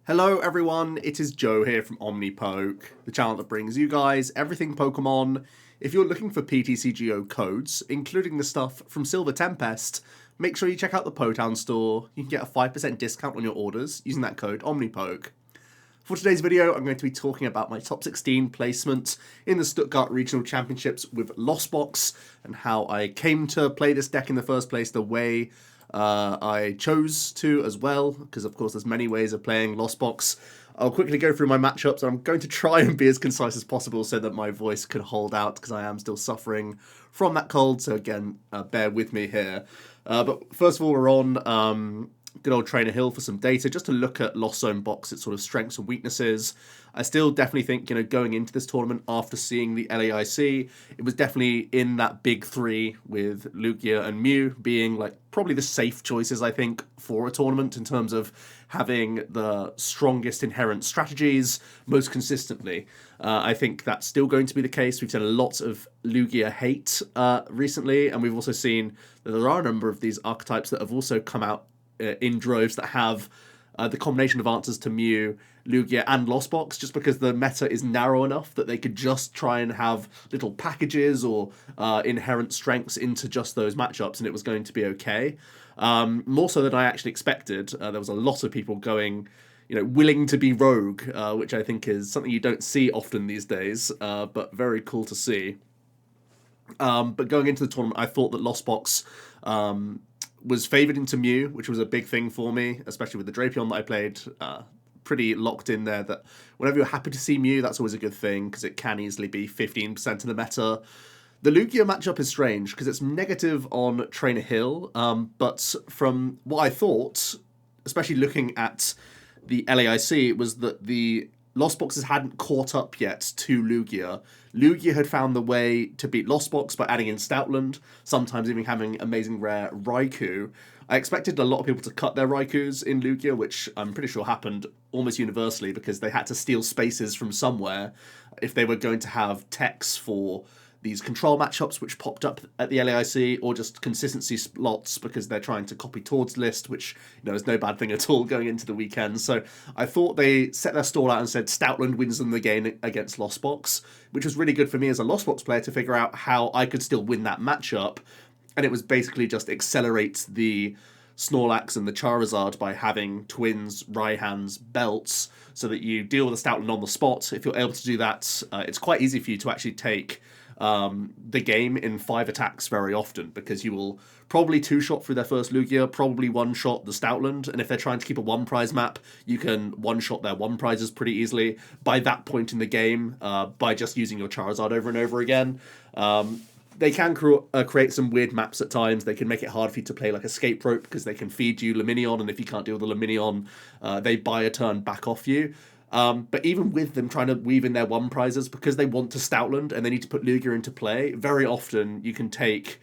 Hello everyone, it is Joe here from OmniPoke, the channel that brings you guys everything Pokemon. If you're looking for PTCGO codes, including the stuff from Silver Tempest, make sure you check out the Potown store. You can get a 5% discount on your orders using that code OmniPoke. For today's video, I'm going to be talking about my top 16 placement in the Stuttgart Regional Championships with Lost Box, and how I came to play this deck in the first place the way I chose to as well, because of course there's many ways of playing Lost Box. I'll quickly go through my matchups, and I'm going to try and be as concise as possible so that my voice can hold out, because I am still suffering from that cold, so again, bear with me here. But first of all, we're on good old Trainer Hill for some data, just to look at Lost Zone Box, its sort of strengths and weaknesses. I still definitely think, going into this tournament after seeing the LAIC, it was definitely in that big three, with Lugia and Mew being like probably the safe choices, I think, for a tournament in terms of having the strongest inherent strategies most consistently. I think that's still going to be the case. We've seen a lot of Lugia hate recently, and we've also seen that there are a number of these archetypes that have also come out in droves that have the combination of answers to Mew, Lugia, and Lost Box, just because the meta is narrow enough that they could just try and have little packages or inherent strengths into just those matchups, and it was going to be okay. More so than I actually expected. There was a lot of people going, willing to be rogue, which I think is something you don't see often these days, but very cool to see. But going into the tournament, I thought that Lost Box was favoured into Mew, which was a big thing for me, especially with the Drapion that I played. Pretty locked in there that whenever you're happy to see Mew, that's always a good thing, because it can easily be 15% of the meta. The Lugia matchup is strange, because it's negative on Trainer Hill, but from what I thought, especially looking at the LAIC, it was that the Lost Boxes hadn't caught up yet to Lugia. Lugia had found the way to beat Lost Box by adding in Stoutland, sometimes even having amazing rare Raikou. I expected a lot of people to cut their Raikous in Lugia, which I'm pretty sure happened almost universally, because they had to steal spaces from somewhere if they were going to have techs for these control matchups which popped up at the LAIC, or just consistency slots because they're trying to copy Tord's list, which is no bad thing at all going into the weekend. So I thought they set their stall out and said Stoutland wins them the game against Lost Box, which was really good for me as a Lost Box player to figure out how I could still win that matchup. And it was basically just accelerate the Snorlax and the Charizard by having twins, Raihans, belts, so that you deal with the Stoutland on the spot. If you're able to do that, it's quite easy for you to actually take the game in 5 attacks very often, because you will probably 2-shot through their first Lugia, probably 1-shot the Stoutland, and if they're trying to keep a 1-prize map, you can 1-shot their 1-prizes pretty easily by that point in the game, by just using your Charizard over and over again. They can create some weird maps at times. They can make it hard for you to play like Escape Rope, because they can feed you Luminion, and if you can't deal with the Luminion, they buy a turn back off you. But even with them trying to weave in their 1-prizes, because they want to Stoutland and they need to put Lugia into play, very often you can take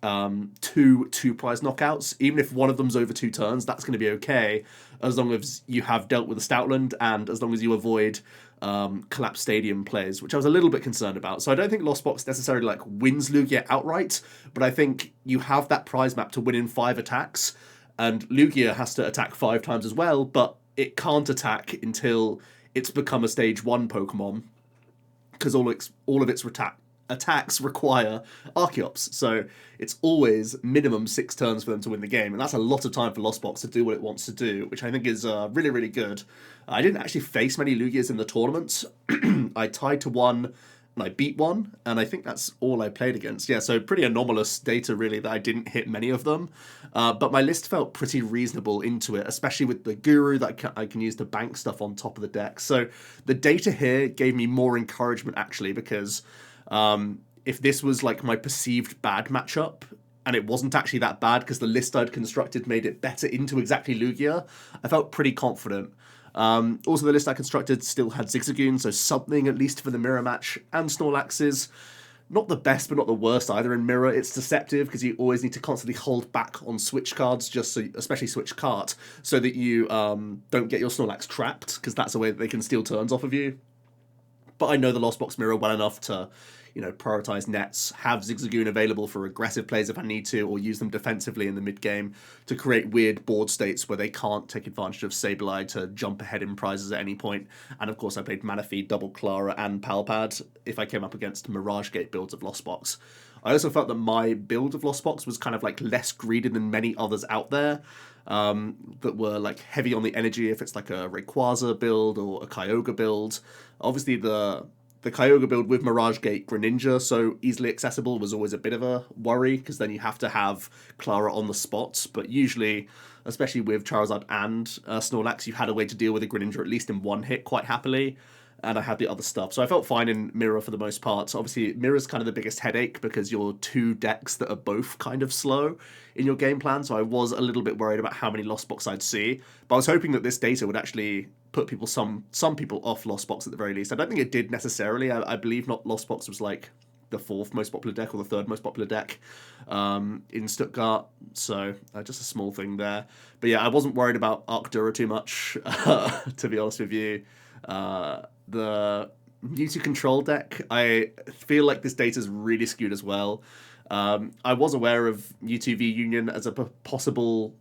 2-prize knockouts. Even if one of them's over 2 turns, that's going to be okay, as long as you have dealt with the Stoutland, and as long as you avoid collapsed stadium plays, which I was a little bit concerned about. So I don't think Lost Box necessarily wins Lugia outright, but I think you have that prize map to win in 5 attacks, and Lugia has to attack 5 times as well, but it can't attack until it's become a stage 1 Pokemon, because all of its attacks require Archeops. So it's always minimum 6 turns for them to win the game, and that's a lot of time for Lost Box to do what it wants to do, which I think is really, really good. I didn't actually face many Lugias in the tournament. I tied to 1, and I beat 1, and I think that's all I played against. Yeah, so pretty anomalous data, really, that I didn't hit many of them. But my list felt pretty reasonable into it, especially with the Guru that I can use to bank stuff on top of the deck. So the data here gave me more encouragement, actually, because if this was like my perceived bad matchup, and it wasn't actually that bad because the list I'd constructed made it better into exactly Lugia, I felt pretty confident. Also, the list I constructed still had Zigzagoon, so something at least for the mirror match, and Snorlaxes. Not the best, but not the worst either in mirror. It's deceptive, because you always need to constantly hold back on switch cards, especially switch cart, so that you don't get your Snorlax trapped, because that's a way that they can steal turns off of you. But I know the Lost Box mirror well enough to, prioritize nets, have Zigzagoon available for aggressive plays if I need to, or use them defensively in the mid game to create weird board states where they can't take advantage of Sableye to jump ahead in prizes at any point. And of course, I played Manaphy, Double Clara, and Palpad if I came up against Mirage Gate builds of Lost Box. I also felt that my build of Lost Box was kind of like less greedy than many others out there. That were like heavy on the energy if it's like a Rayquaza build or a Kyogre build. Obviously the Kyogre build with Mirage Gate Greninja so easily accessible was always a bit of a worry, because then you have to have Clara on the spot. But usually, especially with Charizard and Snorlax, you had a way to deal with a Greninja at least in one hit quite happily. And I had the other stuff. So I felt fine in Mirror for the most part. So obviously, Mirror's kind of the biggest headache because you're two decks that are both kind of slow in your game plan. So I was a little bit worried about how many Lost Box I'd see. But I was hoping that this data would actually put people some people off Lost Box at the very least. I don't think it did necessarily. I believe not Lost Box was like the fourth most popular deck or the third most popular deck in Stuttgart. So just a small thing there. But yeah, I wasn't worried about Arcdura too much, to be honest with you. The Mewtwo control deck, I feel like this data is really skewed as well. I was aware of Mewtwo v Union as a possible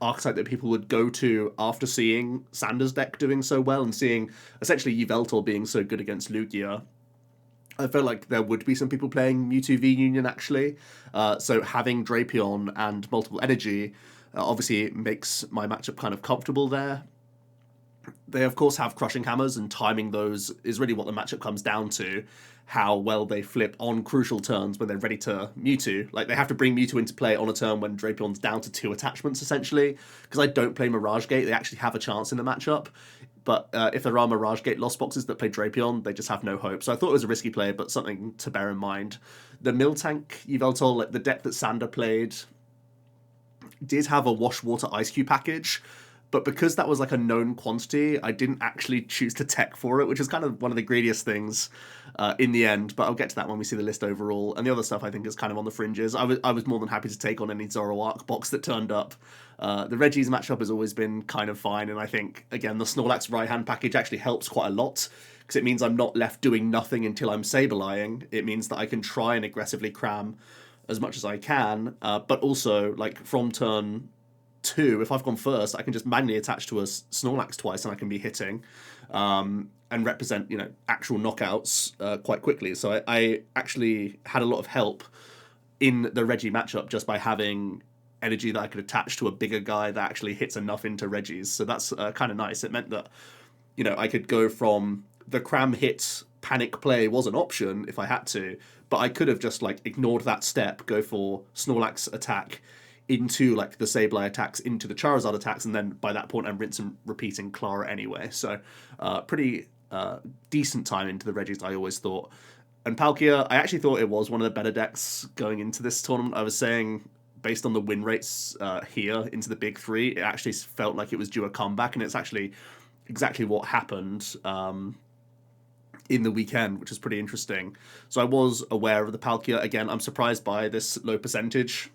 archetype that people would go to after seeing Sander's deck doing so well and seeing essentially Yveltal being so good against Lugia. I felt like there would be some people playing Mewtwo v Union actually. So having Drapion and multiple energy obviously makes my matchup kind of comfortable there. They, of course, have Crushing Hammers, and timing those is really what the matchup comes down to, how well they flip on crucial turns when they're ready to Mewtwo. Like, they have to bring Mewtwo into play on a turn when Drapion's down to 2 attachments, essentially. Because I don't play Mirage Gate, they actually have a chance in the matchup. But if there are Mirage Gate Lost Boxes that play Drapion, they just have no hope. So I thought it was a risky play, but something to bear in mind. The Miltank Yveltal, like the deck that Sander played, did have a Wash Water Ice Cube package, but because that was like a known quantity, I didn't actually choose to tech for it, which is kind of one of the greediest things in the end. But I'll get to that when we see the list overall. And the other stuff I think is kind of on the fringes. I was more than happy to take on any Zoroark box that turned up. The Reggie's matchup has always been kind of fine, and I think, again, the Snorlax right-hand package actually helps quite a lot, because it means I'm not left doing nothing until I'm Sableying. It means that I can try and aggressively cram as much as I can, but also, like, from turn 2, if I've gone first, I can just manually attach to a Snorlax twice and I can be hitting and represent, actual knockouts quite quickly. So I actually had a lot of help in the Reggie matchup just by having energy that I could attach to a bigger guy that actually hits enough into Reggie's. So that's kind of nice. It meant that, I could go from the cram hit panic play was an option if I had to, but I could have just ignored that step, go for Snorlax attack into the Sableye attacks, into the Charizard attacks, and then by that point I'm rinse and repeating Clara anyway. So pretty decent time into the Reggies, I always thought. And Palkia, I actually thought it was one of the better decks going into this tournament. I was saying, based on the win rates here into the big three, it actually felt like it was due a comeback, and it's actually exactly what happened in the weekend, which is pretty interesting. So I was aware of the Palkia. Again, I'm surprised by this low percentage.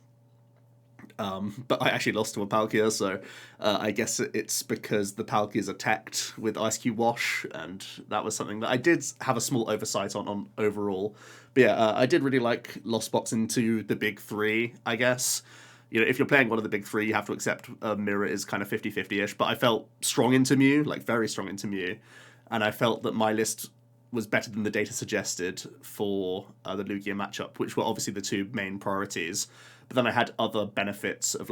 But I actually lost to a Palkia, so I guess it's because the Palkia's attacked with Ice Cube Wash, and that was something that I did have a small oversight on overall. But yeah, I did really like Lost Box into the big three, I guess. If you're playing one of the big three, you have to accept Mirror is kind of 50-50-ish, but I felt strong into Mew, very strong into Mew, and I felt that my list was better than the data suggested for the Lugia matchup, which were obviously the two main priorities. But then I had other benefits of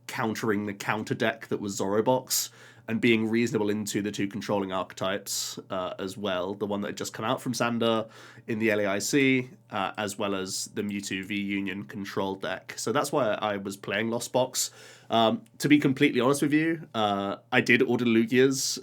countering the counter deck that was Zorobox and being reasonable into the two controlling archetypes as well. The one that had just come out from Sander in the LAIC, as well as the Mewtwo v Union control deck. So that's why I was playing Lost Box. To be completely honest with you, I did order Lugias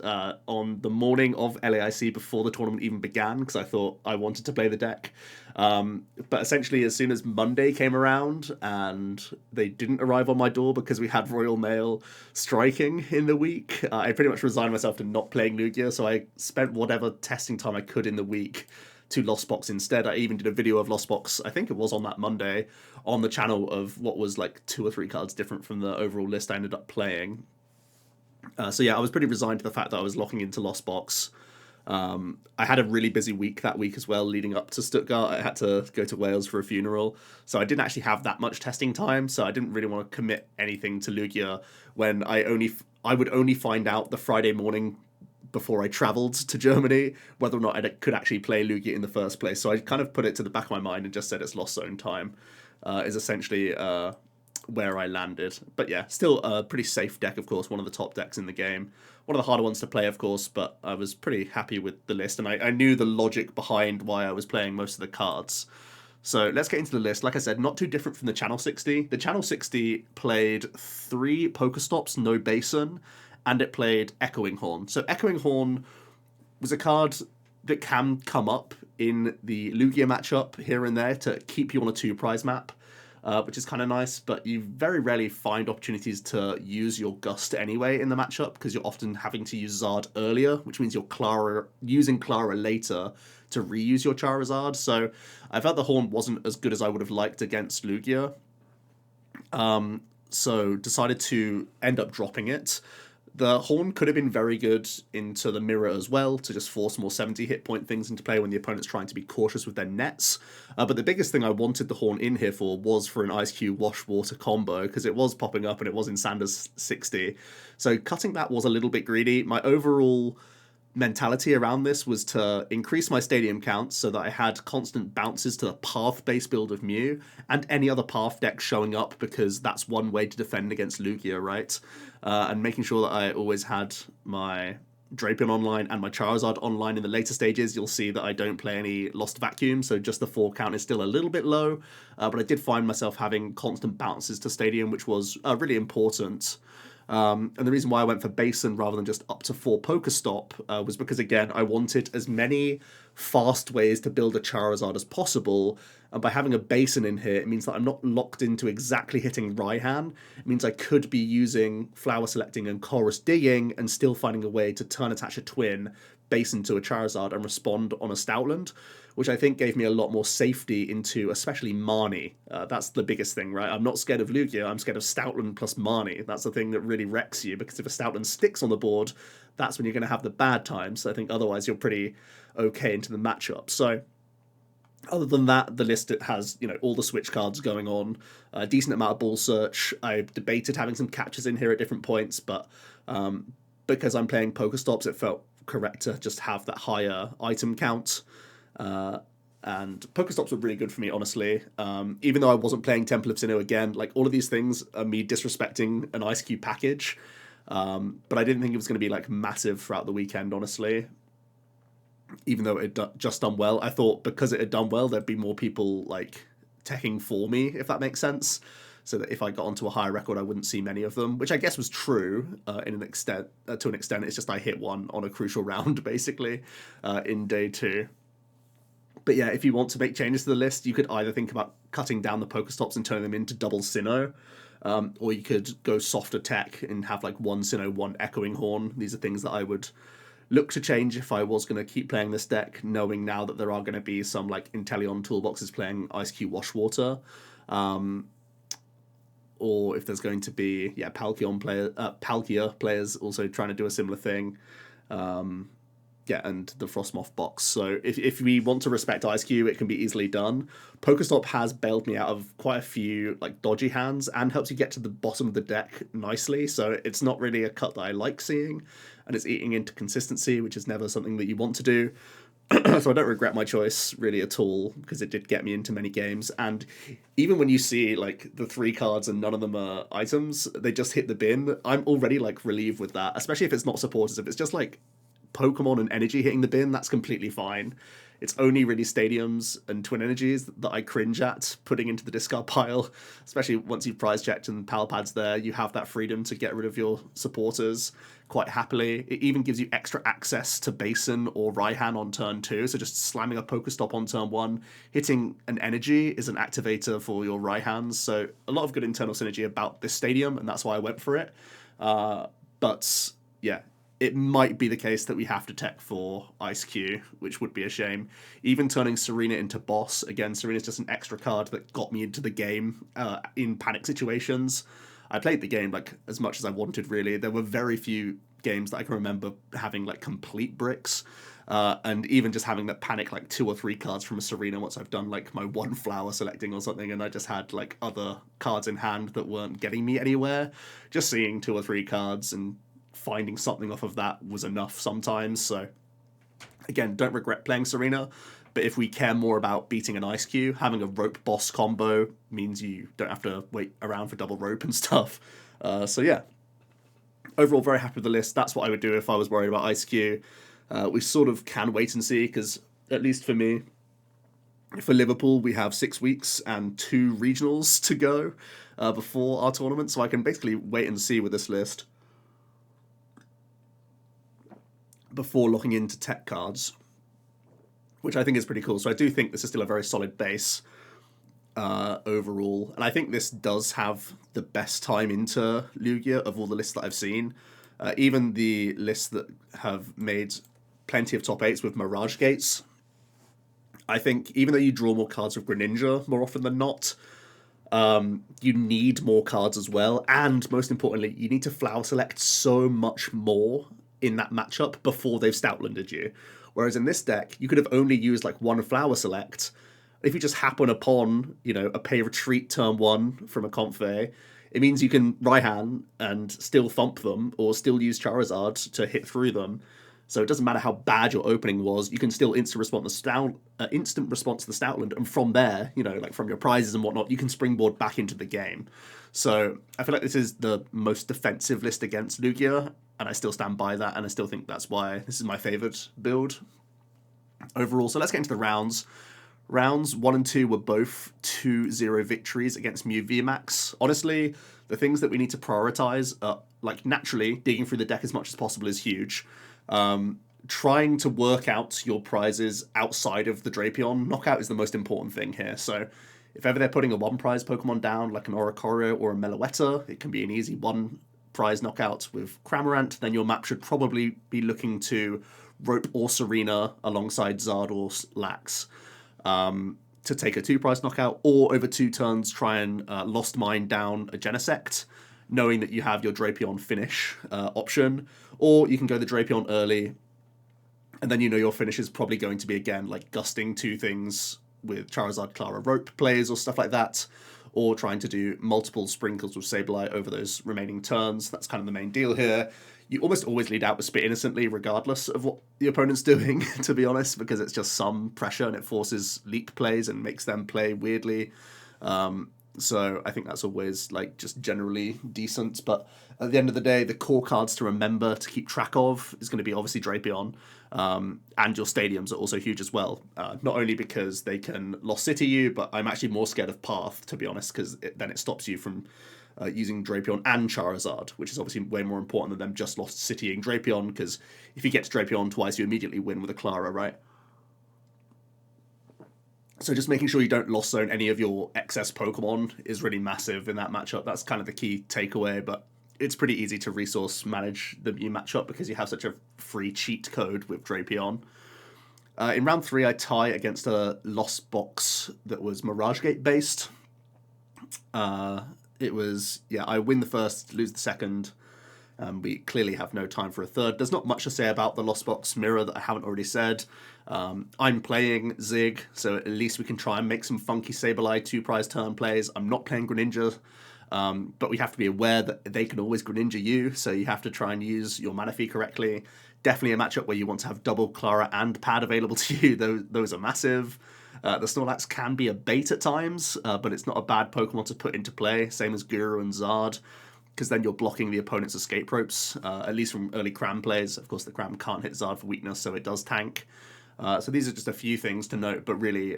on the morning of LAIC before the tournament even began, because I thought I wanted to play the deck. But essentially, as soon as Monday came around and they didn't arrive on my door because we had Royal Mail striking in the week, I pretty much resigned myself to not playing Lugia, so I spent whatever testing time I could in the week to Lost Box instead. I even did a video of Lost Box, I think it was on that Monday, on the channel of what was 2 or 3 cards different from the overall list I ended up playing. So yeah, I was pretty resigned to the fact that I was locking into Lost Box. I had a really busy week that week as well, leading up to Stuttgart. I had to go to Wales for a funeral, so I didn't actually have that much testing time. So I didn't really want to commit anything to Lugia when I would only find out the Friday morning before I travelled to Germany whether or not I could actually play Lugia in the first place. So I kind of put it to the back of my mind and just said it's lost zone time. Is essentially where I landed. But yeah, still a pretty safe deck, of course, one of the top decks in the game. One of the harder ones to play, of course, but I was pretty happy with the list, and I knew the logic behind why I was playing most of the cards. So let's get into the list. Like I said, not too different from the Channel 60. The Channel 60 played 3 Pokestops, no Basin, and it played Echoing Horn. So Echoing Horn was a card that can come up in the Lugia matchup here and there to keep you on a 2-prize map. Which is kind of nice, but you very rarely find opportunities to use your Gust anyway in the matchup because you're often having to use Zard earlier, which means you're using Clara later to reuse your Charizard. So I felt the Horn wasn't as good as I would have liked against Lugia. So decided to end up dropping it. The Horn could have been very good into the Mirror as well, to just force more 70 hit point things into play when the opponent's trying to be cautious with their nets. But the biggest thing I wanted the Horn in here for was for an Ice Cube Wash Water combo, because it was popping up and it was in Sanders 60. So cutting that was a little bit greedy. My overall mentality around this was to increase my stadium counts so that I had constant bounces to the path-based build of Mew and any other path deck showing up, because that's one way to defend against Lugia, right? And making sure that I always had my Drapion online and my Charizard online in the later stages. You'll see that I don't play any Lost Vacuum, so just the 4 count is still a little bit low, but I did find myself having constant bounces to stadium, which was really important. And the reason why I went for Basin rather than just up to 4 Pokestop was because, again, I wanted as many fast ways to build a Charizard as possible. And by having a Basin in here, it means that I'm not locked into exactly hitting Raihan. It means I could be using Flower Selecting and Chorus Digging and still finding a way to turn attach a Twin, Basin to a Charizard, and respond on a Stoutland, which I think gave me a lot more safety into especially Marnie. That's the biggest thing, right? I'm not scared of Lugia, I'm scared of Stoutland plus Marnie. That's the thing that really wrecks you, because if a Stoutland sticks on the board, that's when you're going to have the bad times. So I think otherwise you're pretty okay into the matchup. So other than that, the list has, all the switch cards going on, a decent amount of Ball Search. I debated having some catches in here at different points, but because I'm playing Pokestops, it felt correct to just have that higher item count. And Pokestops were really good for me, honestly. Even though I wasn't playing Temple of Sinnoh again, like, all of these things are me disrespecting an Ice Cube package. But I didn't think it was going to be, like, massive throughout the weekend, honestly. Even though it had just done well, I thought because it had done well, there'd be more people, like, teching for me, if that makes sense. So that if I got onto a higher record, I wouldn't see many of them, which I guess was true in an extent. To an extent, it's just I hit one on a crucial round, basically, in day 2. But yeah, if you want to make changes to the list, you could either think about cutting down the Pokestops and turning them into double Sinnoh, or you could go softer tech and have like 1 Sinnoh, 1 Echoing Horn. These are things that I would look to change if I was going to keep playing this deck, knowing now that there are going to be some like Inteleon toolboxes playing Ice Cube Washwater, or if there's going to be Palkia players also trying to do a similar thing. And the Frostmoth box. So if we want to respect Ice Cube, it can be easily done. Pokestop has bailed me out of quite a few like dodgy hands and helps you get to the bottom of the deck nicely. So it's not really a cut that I like seeing, and it's eating into consistency, which is never something that you want to do. So I don't regret my choice really at all, because it did get me into many games. And even when you see like the 3 cards and none of them are items, they just hit the bin, I'm already like relieved with that, especially if it's not supporters. If it's just like Pokemon and Energy hitting the bin, that's completely fine. It's only really Stadiums and Twin Energies that I cringe at putting into the discard pile, especially once you've prize checked and Pal Pad's there. You have that freedom to get rid of your supporters quite happily. It even gives you extra access to Basin or Raihan on turn 2, so just slamming a Pokestop on turn 1, hitting an Energy is an activator for your Raihans, so a lot of good internal synergy about this stadium, and that's why I went for it. But yeah, it might be the case that we have to tech for Ice Cube, which would be a shame. Even turning Serena into boss, again, Serena's just an extra card that got me into the game in panic situations. I played the game like as much as I wanted, really. There were very few games that I can remember having like complete bricks. And even just having that panic like 2 or 3 cards from a Serena once I've done like my 1 flower selecting or something, and I just had like other cards in hand that weren't getting me anywhere. Just seeing 2 or 3 cards and finding something off of that was enough sometimes. So again, don't regret playing Serena, but if we care more about beating an Ice Cube, having a rope boss combo means you don't have to wait around for double rope and stuff. So yeah, overall very happy with the list. That's what I would do if I was worried about Ice Cube. We sort of can wait and see, because at least for me, for Liverpool, we have 6 weeks and 2 regionals to go before our tournament, so I can basically wait and see with this list before locking into tech cards, which I think is pretty cool. So I do think this is still a very solid base overall, and I think this does have the best time into Lugia of all the lists that I've seen. Even the lists that have made plenty of top 8s with Mirage Gates, I think even though you draw more cards with Greninja more often than not, you need more cards as well, and most importantly, you need to flower select so much more in that matchup before they've Stoutlanded you. Whereas in this deck, you could have only used like 1 flower select. If you just happen upon, a pay retreat turn 1 from a Comfey, it means you can Raihan and still thump them, or still use Charizard to hit through them. So it doesn't matter how bad your opening was, you can still instant response to the Stoutland, and from there, like from your prizes and whatnot, you can springboard back into the game. So I feel like this is the most defensive list against Lugia, and I still stand by that, and I still think that's why this is my favourite build overall. So let's get into the rounds. Rounds 1 and 2 were both 2-0 victories against Mew VMAX. Honestly, the things that we need to prioritise are, like, naturally, digging through the deck as much as possible is huge. Trying to work out your prizes outside of the Drapion knockout is the most important thing here. So if ever they're putting a 1 prize Pokemon down, like an Oricorio or a Meloetta, it can be an easy 1 prize knockout with Cramorant, then your map should probably be looking to Rope or Serena alongside Zard or Lax to take a 2 prize knockout, or over 2 turns try and Lost Mine down a Genesect, knowing that you have your Drapion finish option, or you can go the Drapion early, and then your finish is probably going to be, again, like gusting 2 things with Charizard Clara Rope plays or stuff like that, or trying to do multiple sprinkles with Sableye over those remaining turns. That's kind of the main deal here. You almost always lead out with Spit Innocently, regardless of what the opponent's doing, to be honest, because it's just some pressure and it forces leap plays and makes them play weirdly. So I think that's always like just generally decent. But at the end of the day, the core cards to remember to keep track of is going to be obviously Drapion. And your stadiums are also huge as well. Not only because they can Lost City you, but I'm actually more scared of Path, to be honest, because then it stops you from using Drapion and Charizard, which is obviously way more important than them just Lost Citying Drapion, because if you get to Drapion twice, you immediately win with a Clara, right? So just making sure you don't Lost Zone any of your excess Pokemon is really massive in that matchup. That's kind of the key takeaway, but it's pretty easy to resource manage the Mew matchup because you have such a free cheat code with Drapion. In round 3, I tie against a Lost Box that was Mirage Gate based. It was, I win the first, lose the second. We clearly have no time for a third. There's not much to say about the Lost Box mirror that I haven't already said. I'm playing Zig, so at least we can try and make some funky Sableye 2 prize turn plays. I'm not playing Greninja, but we have to be aware that they can always Greninja you, so you have to try and use your Manaphy correctly. Definitely a matchup where you want to have double Clara and Pad available to you. Those are massive. The Snorlax can be a bait at times, but it's not a bad Pokemon to put into play, same as Guru and Zard, because then you're blocking the opponent's escape ropes, at least from early Cram plays. Of course, the Cram can't hit Zard for weakness, so it does tank. So these are just a few things to note, but really,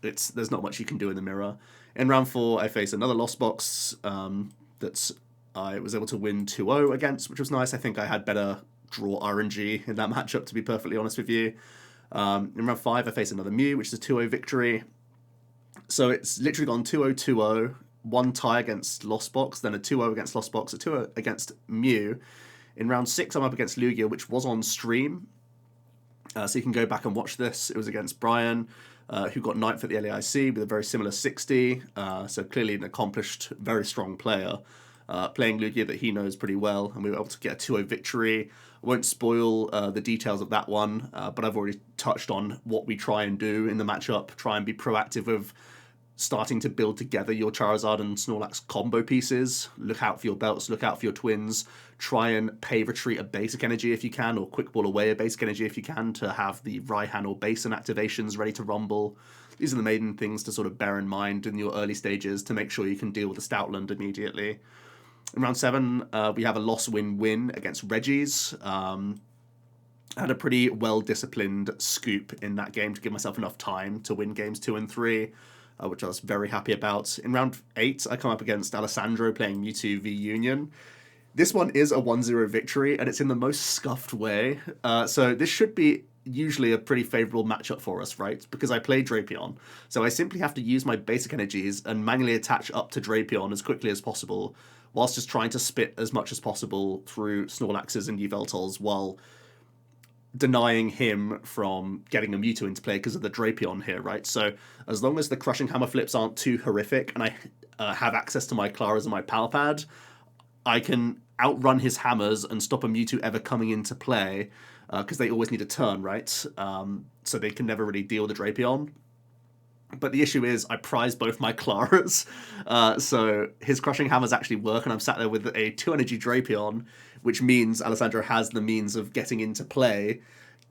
there's not much you can do in the mirror. In round 4, I face another Lost Box that I was able to win 2-0 against, which was nice. I think I had better draw RNG in that matchup, to be perfectly honest with you. In round 5, I face another Mew, which is a 2-0 victory. So it's literally gone 2-0, 2-0, 1 tie against Lost Box, then a 2-0 against Lost Box, a 2-0 against Mew. In round 6, I'm up against Lugia, which was on stream. So you can go back and watch this. It was against Brian, who got 9th at the LAIC with a very similar 60. So clearly an accomplished, very strong player. playing Lugia that he knows pretty well, and we were able to get a 2-0 victory. I won't spoil the details of that one, but I've already touched on what we try and do in the matchup. Try and be proactive with starting to build together your Charizard and Snorlax combo pieces. Look out for your belts, look out for your twins. Try and pay retreat a basic energy if you can, or quick ball away a basic energy if you can, to have the Raihan or Basin activations ready to rumble. These are the main things to sort of bear in mind in your early stages to make sure you can deal with the Stoutland immediately. In round 7, we have a loss-win-win against Reggie's. I had a pretty well-disciplined scoop in that game to give myself enough time to win games 2 and 3. Which I was very happy about. In round 8, I come up against Alessandro playing Mewtwo v Union. This one is a 1-0 victory, and it's in the most scuffed way. So this should be usually a pretty favourable matchup for us, right? Because I play Drapion. So I simply have to use my basic energies and manually attach up to Drapion as quickly as possible, whilst just trying to spit as much as possible through Snorlaxes and Yveltals, while denying him from getting a Mewtwo into play because of the Drapion here, right? So as long as the Crushing Hammer flips aren't too horrific and I have access to my Claras and my Pal Pad, I can outrun his hammers and stop a Mewtwo ever coming into play, because they always need a turn, right? So they can never really deal with the Drapion. But the issue is I prize both my Claras, so his Crushing Hammers actually work, and I'm sat there with a 2-energy Drapion, which means Alessandro has the means of getting into play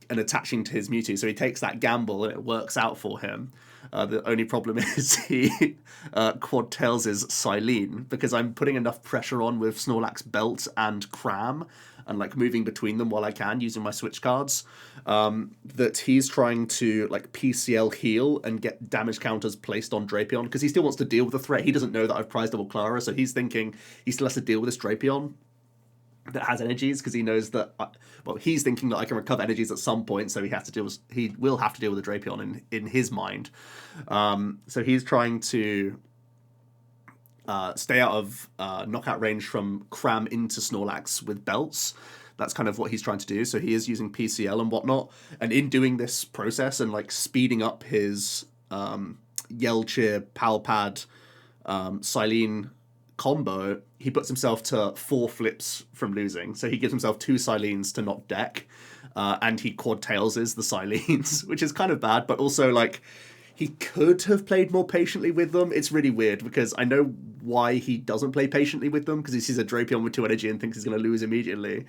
and attaching to his Mewtwo. So he takes that gamble, and it works out for him. The only problem is he quad tails his Silene, because I'm putting enough pressure on with Snorlax Belt and Cram, and like moving between them while I can using my switch cards, that he's trying to like PCL heal and get damage counters placed on Drapion, because he still wants to deal with the threat. He doesn't know that I've prized double Clara, so he's thinking he still has to deal with this Drapion that has energies, because he knows that he's thinking that I can recover energies at some point, so he will have to deal with the Drapion in his mind. So he's trying to stay out of knockout range from Cram into Snorlax with belts. That's kind of what he's trying to do. So he is using PCL and whatnot, and in doing this process and like speeding up his Yelchir, Palpad, Silene combo, he puts himself to 4 flips from losing. So he gives himself 2 Silenes to not deck, and he quad tailses the Silenes, which is kind of bad, but also like he could have played more patiently with them. It's really weird, because I know why he doesn't play patiently with them, because he sees a Drapion with 2 energy and thinks he's going to lose immediately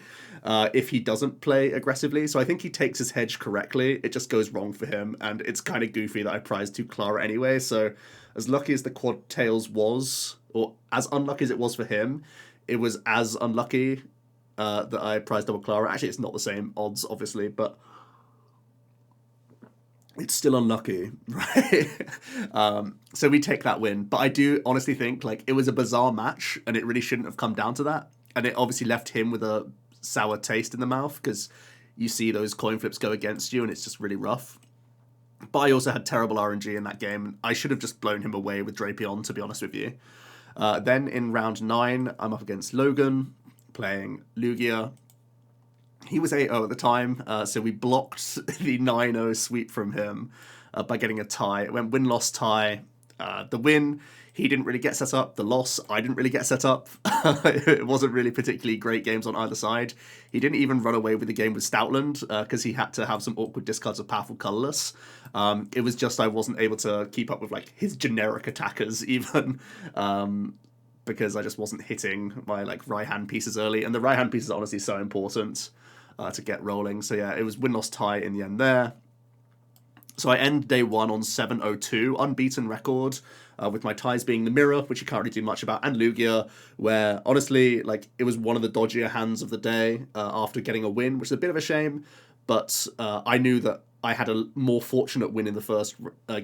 if he doesn't play aggressively. So I think he takes his hedge correctly. It just goes wrong for him, and it's kind of goofy that I prized 2 Clara anyway. So as lucky as the quad tails was, or as unlucky as it was for him, it was as unlucky that I prized double Clara. Actually, it's not the same odds, obviously, but it's still unlucky, right? So we take that win. But I do honestly think like it was a bizarre match, and it really shouldn't have come down to that. And it obviously left him with a sour taste in the mouth, because you see those coin flips go against you, and it's just really rough. But I also had terrible RNG in that game. I should have just blown him away with Drapion, to be honest with you. Then in round 9, I'm up against Logan, playing Lugia. He was 8-0 at the time, so we blocked the 9-0 sweep from him by getting a tie. It went win-loss tie. The win, he didn't really get set up. The loss, I didn't really get set up. It wasn't really particularly great games on either side. He didn't even run away with the game with Stoutland, because he had to have some awkward discards of Powerful Colourless. It was just I wasn't able to keep up with like his generic attackers even, because I just wasn't hitting my like Raihan pieces early. And the Raihan pieces are honestly so important to get rolling. So yeah, it was win-loss tie in the end there. So I end day 1 on 7-0-2, unbeaten record, with my ties being the Mirror, which you can't really do much about, and Lugia, where honestly, like, it was one of the dodgier hands of the day after getting a win, which is a bit of a shame, but I knew that I had a more fortunate win in the first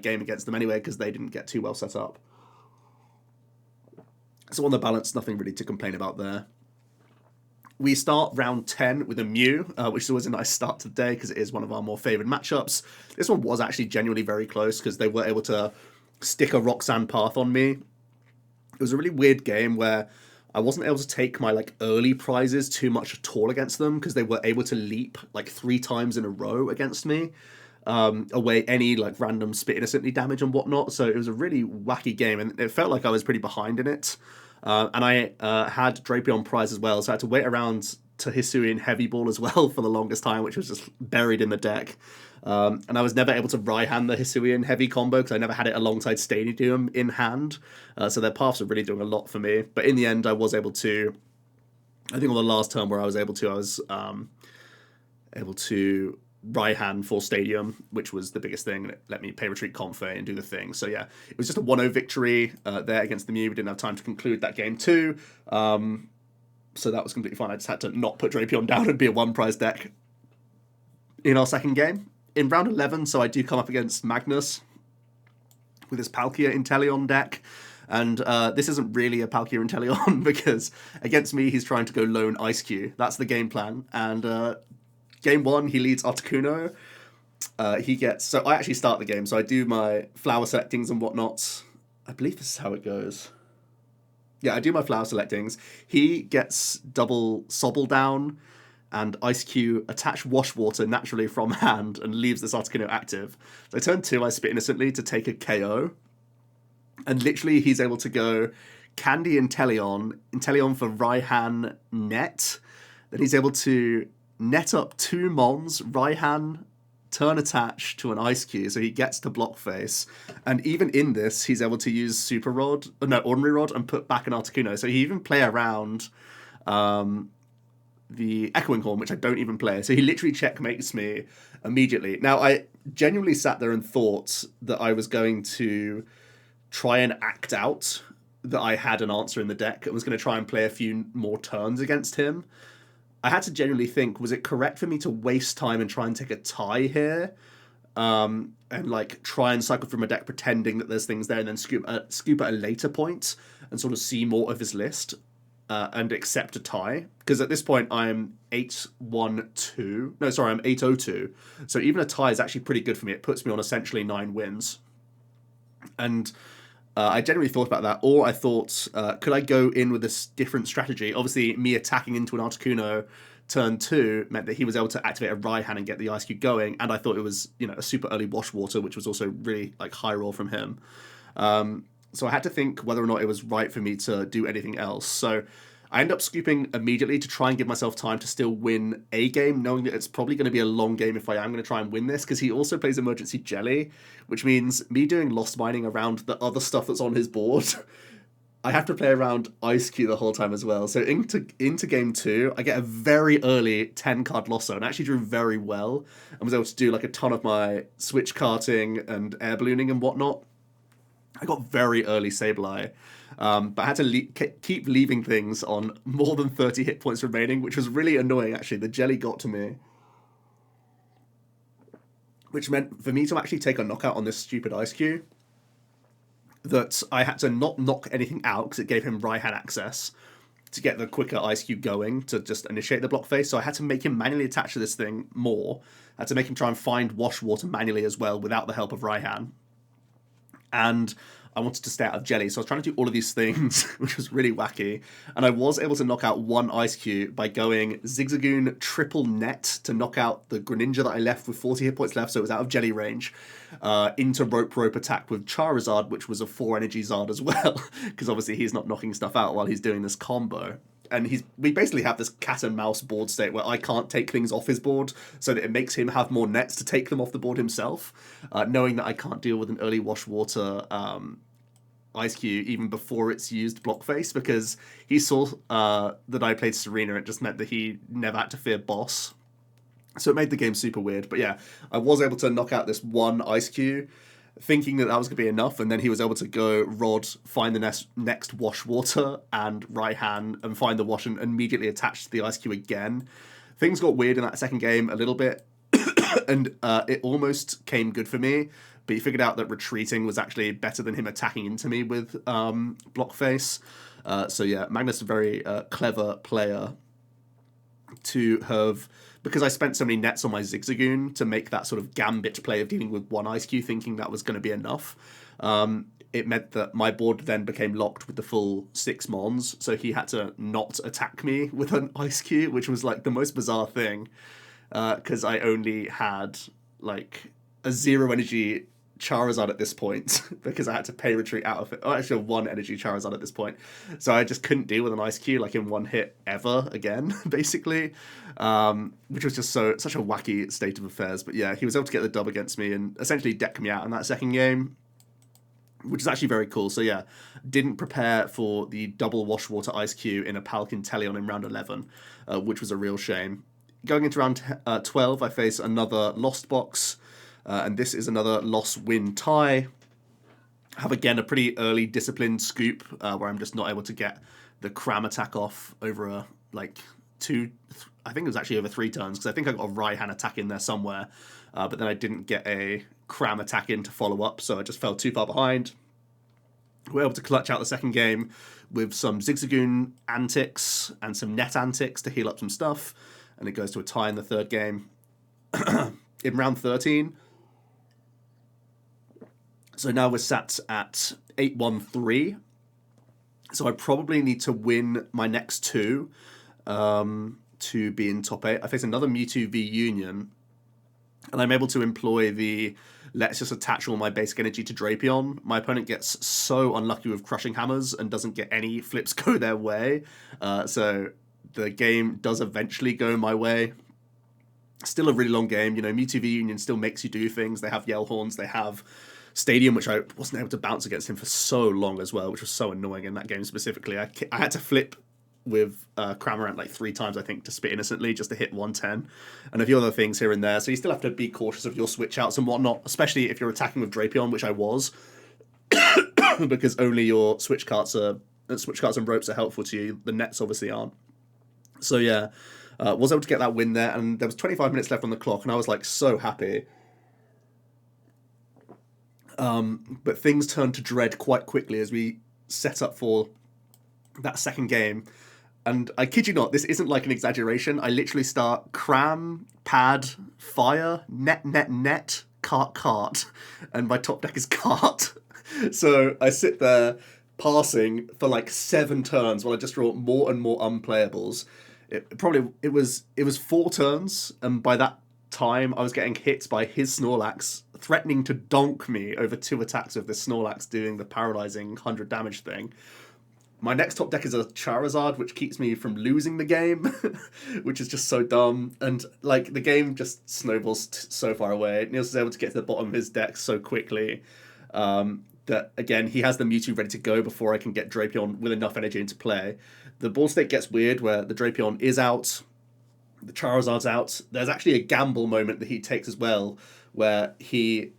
game against them anyway, because they didn't get too well set up. So on the balance, nothing really to complain about there. We start round 10 with a Mew, which is always a nice start to the day, because it is one of our more favoured matchups. This one was actually genuinely very close, because they were able to stick a Roxanne path on me. It was a really weird game where I wasn't able to take my like early prizes too much at all against them, because they were able to leap like 3 times in a row against me, away any like random spit innocently damage and whatnot. So it was a really wacky game, and it felt like I was pretty behind in it. And I had Drapion Prize as well, so I had to wait around to Hisuian Heavy Ball as well for the longest time, which was just buried in the deck. And I was never able to Raihan the Hisuian Heavy combo because I never had it alongside Stadium in hand. So their paths are really doing a lot for me. But in the end, I was able to. I think on the last turn where I was able to Raihan for Stadium, which was the biggest thing. It let me pay retreat Comfey and do the thing. So yeah, it was just a 1-0 victory there against the Mew. We didn't have time to conclude that game too. So that was completely fine. I just had to not put Drapion down and be a 1-prize deck in our second game. In round 11, so I do come up against Magnus with his Palkia Inteleon deck. And this isn't really a Palkia Inteleon because against me, he's trying to go lone Ice Cube. That's the game plan. And game 1, he leads Articuno. So I actually start the game. So I do my flower selectings and whatnot. I believe this is how it goes. Yeah, I do my flower selectings. He gets double Sobble down and Ice Cube attach Wash Water naturally from hand and leaves this Articuno active. So turn 2, I spit Innocently to take a KO. And literally he's able to go Candy Inteleon for Raihan net. Then he's able to net up 2 Mons, Raihan, turn attach to an Ice Cube, so he gets to block face. And even in this, he's able to use Ordinary Rod, and put back an Articuno. So he even play around the Echoing Horn, which I don't even play. So he literally checkmates me immediately. Now, I genuinely sat there and thought that I was going to try and act out that I had an answer in the deck. I was going to try and play a few more turns against him. I had to genuinely think, was it correct for me to waste time and try and take a tie here? And like try and cycle through my deck pretending that there's things there and then scoop at a later point and sort of see more of his list and accept a tie. Because at this point I'm 8-1-2. No, sorry, I'm 8-0-2. So even a tie is actually pretty good for me. It puts me on essentially 9 wins. And I generally thought about that, or I thought, could I go in with this different strategy? Obviously, me attacking into an Articuno turn 2 meant that he was able to activate a Raihan and get the Ice Cube going, and I thought it was, a super early Wash Water, which was also really like high roll from him. So I had to think whether or not it was right for me to do anything else. So I end up scooping immediately to try and give myself time to still win a game, knowing that it's probably going to be a long game if I am going to try and win this, because he also plays Emergency Jelly, which means me doing Lost Mining around the other stuff that's on his board, I have to play around Ice Cube the whole time as well. So into game 2, I get a very early 10-card Losso, and actually drew very well, and was able to do like a ton of my switch karting and air ballooning and whatnot. I got very early Sableye. But I had to keep leaving things on more than 30 hit points remaining, which was really annoying, actually. The jelly got to me. Which meant for me to actually take a knockout on this stupid Ice Cube, that I had to not knock anything out, because it gave him Raihan access to get the quicker Ice Cube going, to just initiate the block phase. So I had to make him manually attach to this thing more. I had to make him try and find Wash Water manually as well, without the help of Raihan. And I wanted to stay out of Jelly, so I was trying to do all of these things, which was really wacky. And I was able to knock out one Ice Cube by going Zigzagoon triple net to knock out the Greninja that I left with 40 hit points left, so it was out of Jelly range, into Rope attack with Charizard, which was a 4 energy Zard as well, because obviously he's not knocking stuff out while he's doing this combo. And we basically have this cat and mouse board state where I can't take things off his board, so that it makes him have more nets to take them off the board himself, knowing that I can't deal with an early Wash Water Ice Cube even before it's used block face, because he saw that I played Serena. It just meant that he never had to fear boss. So it made the game super weird. But yeah, I was able to knock out this one Ice Cube, thinking that was going to be enough, and then he was able to go Rod, find the next Wash Water, and Raihan, and find the Wash, and immediately attach to the Ice Cube again. Things got weird in that second game a little bit, and it almost came good for me, but he figured out that retreating was actually better than him attacking into me with block face. So yeah, Magnus is a very clever player to have, because I spent so many nets on my Zigzagoon to make that sort of gambit play of dealing with one Ice Cube, thinking that was going to be enough. It meant that my board then became locked with the full 6 Mons, so he had to not attack me with an Ice Cube, which was like the most bizarre thing, because I only had like a 0 energy Charizard at this point because I had to pay retreat out of it. Oh, actually, 1 energy Charizard at this point. So I just couldn't deal with an Ice Cube like in 1 hit ever again, basically. Which was just such a wacky state of affairs. But yeah, he was able to get the dub against me and essentially deck me out in that second game, which is actually very cool. So yeah, didn't prepare for the double Washwater Ice Cube in a Palkintelion in round 11, which was a real shame. Going into round 12, I face another Lost Box, and this is another loss-win tie. Have again a pretty early disciplined scoop where I'm just not able to get the cram attack off over I think it was actually over 3 turns, because I think I got a Raihan attack in there somewhere, but then I didn't get a cram attack in to follow up, so I just fell too far behind. We were able to clutch out the second game with some Zigzagoon antics and some net antics to heal up some stuff, and it goes to a tie in the third game. In round 13, so now we're sat at 8-1-3, so I probably need to win my next 2 to be in top 8. I face another Mewtwo v Union, and I'm able to employ the let's just attach all my basic energy to Drapion. My opponent gets so unlucky with Crushing Hammers and doesn't get any flips go their way, so the game does eventually go my way. Still a really long game. You know, Mewtwo v Union still makes you do things. They have Yell Horns, they have Stadium, which I wasn't able to bounce against him for so long as well, which was so annoying in that game specifically. I had to flip with Cramorant like 3 times, I think, to spit innocently just to hit 110, and a few other things here and there. So you still have to be cautious of your switch outs and whatnot, especially if you're attacking with Drapion, which I was, because only your switch carts and ropes are helpful to you. The nets obviously aren't. So yeah, was able to get that win there, and there was 25 minutes left on the clock, and I was like so happy. But things turned to dread quite quickly as we set up for that second game. And I kid you not, this isn't like an exaggeration. I literally start cram, pad, fire, net, cart, and my top deck is cart. So I sit there passing for like 7 turns while I just draw more and more unplayables. It was 4 turns, and by that time I was getting hit by his Snorlax, threatening to donk me over 2 attacks of this Snorlax doing the paralyzing 100 damage thing. My next top deck is a Charizard, which keeps me from losing the game, which is just so dumb. And like the game just snowballs so far away. Niels is able to get to the bottom of his deck so quickly that, again, he has the Mewtwo ready to go before I can get Drapion with enough energy into play. The ball state gets weird where the Drapion is out, the Charizard's out. There's actually a gamble moment that he takes as well, where he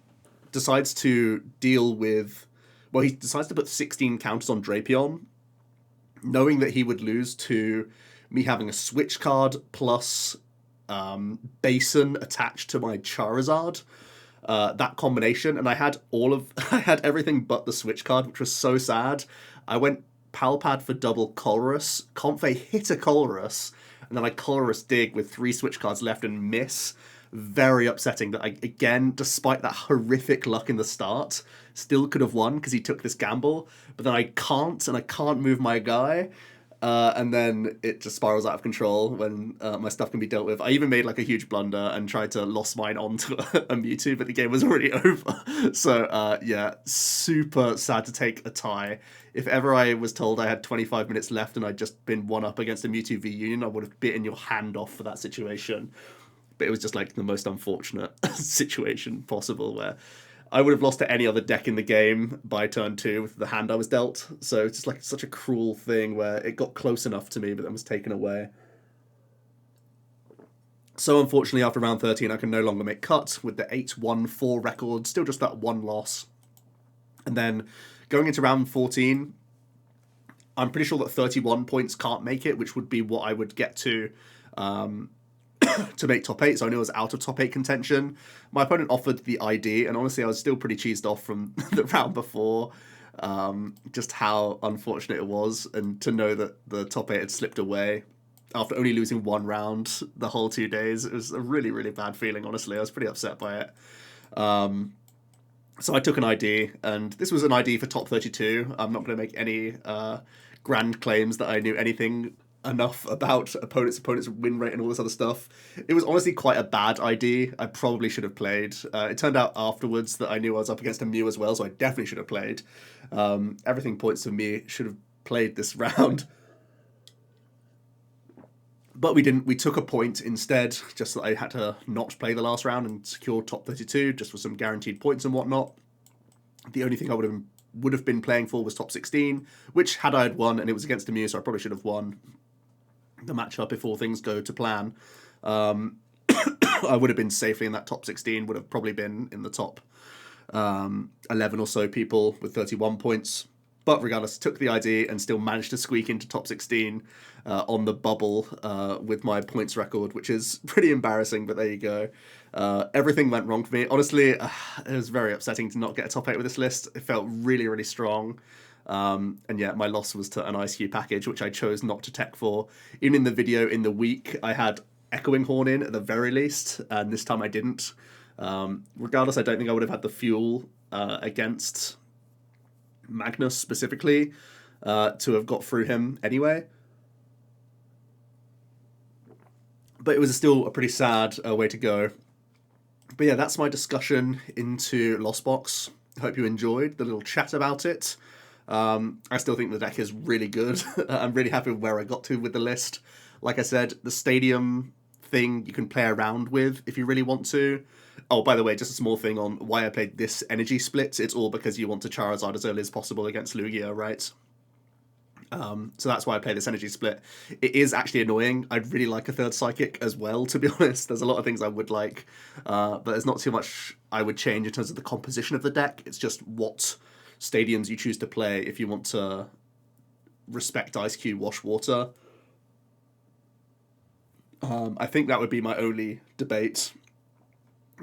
decides to he decides to put 16 counters on Drapion, knowing that he would lose to me having a switch card plus Basin attached to my Charizard. That combination, and I had everything but the switch card, which was so sad. I went Palpad for double Colress. Comfey hit a Colress, and then I Colress dig with 3 switch cards left and miss. Very upsetting that I, again, despite that horrific luck in the start, still could have won because he took this gamble. But then I can't move my guy. And then it just spirals out of control when my stuff can be dealt with. I even made like a huge blunder and tried to lost mine onto a Mewtwo, but the game was already over. So yeah, super sad to take a tie. If ever I was told I had 25 minutes left and I'd just been 1-up against a Mewtwo v Union, I would have bitten your hand off for that situation. But it was just like the most unfortunate situation possible, where I would have lost to any other deck in the game by turn 2 with the hand I was dealt. So it's just like such a cruel thing where it got close enough to me, but then was taken away. So unfortunately, after round 13, I can no longer make cut with the 8-1-4 record, still just that 1 loss. And then going into round 14, I'm pretty sure that 31 points can't make it, which would be what I would get to make top 8, so I knew I was out of top 8 contention. My opponent offered the ID, and honestly I was still pretty cheesed off from the round before, just how unfortunate it was, and to know that the top 8 had slipped away after only losing 1 round the whole 2 days. It was a really, really bad feeling, honestly. I was pretty upset by it. So I took an ID, and this was an ID for top 32. I'm not going to make any grand claims that I knew anything enough about opponents' win rate and all this other stuff. It was honestly quite a bad ID. I probably should have played. It turned out afterwards that I knew I was up against a Mew as well, so I definitely should have played. Everything points to me should have played this round. But we didn't. We took a point instead, just that I had to not play the last round and secure top 32, just for some guaranteed points and whatnot. The only thing I would have been playing for was top 16, which had I had won, and it was against a Mew, so I probably should have won the matchup if all things go to plan. I would have been safely in that top 16, would have probably been in the top 11 or so people with 31 points. But regardless, took the ID and still managed to squeak into top 16 on the bubble with my points record, which is pretty embarrassing, but there you go. Everything went wrong for me. Honestly, it was very upsetting to not get a top 8 with this list. It felt really, really strong. And yeah, my loss was to an ICQ package, which I chose not to tech for. Even in the video in the week, I had Echoing Horn in at the very least, and this time I didn't. Regardless, I don't think I would have had the fuel against Magnus specifically to have got through him anyway. But it was still a pretty sad way to go. But yeah, that's my discussion into Lost Box. Hope you enjoyed the little chat about it. I still think the deck is really good. I'm really happy with where I got to with the list. Like I said, the stadium thing you can play around with if you really want to. Oh, by the way, just a small thing on why I played this energy split. It's all because you want to Charizard as early as possible against Lugia, right? So that's why I play this energy split. It is actually annoying. I'd really like a third Psychic as well, to be honest. There's a lot of things I would like, but there's not too much I would change in terms of the composition of the deck. It's just what stadiums you choose to play if you want to respect Ice Cube Wash Water. I think that would be my only debate.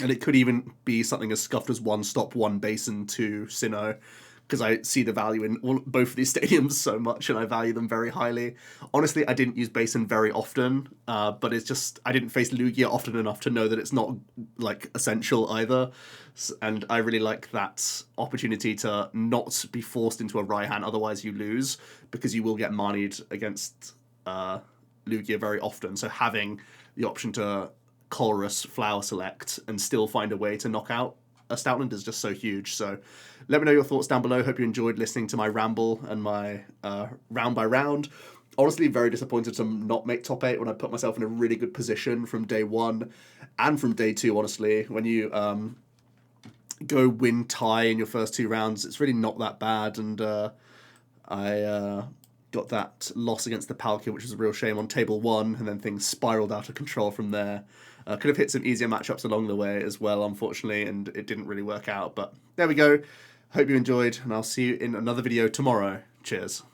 And it could even be something as scuffed as 1 stop, 1 basin, 2 Sinnoh, because I see the value in both of these stadiums so much, and I value them very highly. Honestly, I didn't use basin very often, but it's just I didn't face Lugia often enough to know that it's not like essential either. And I really like that opportunity to not be forced into a Raihan, otherwise you lose, because you will get manied against Lugia very often. So having the option to Chorus, Flower Select, and still find a way to knock out a Stoutland is just so huge. So let me know your thoughts down below. Hope you enjoyed listening to my ramble and my round by round. Honestly, very disappointed to not make top 8 when I put myself in a really good position from day 1 and from day 2, honestly. When you go win tie in your first 2 rounds, it's really not that bad. And I got that loss against the Palkia, which was a real shame, on table 1, and then things spiraled out of control from there. Could have hit some easier matchups along the way as well, unfortunately, and it didn't really work out. But there we go. Hope you enjoyed, and I'll see you in another video tomorrow. Cheers.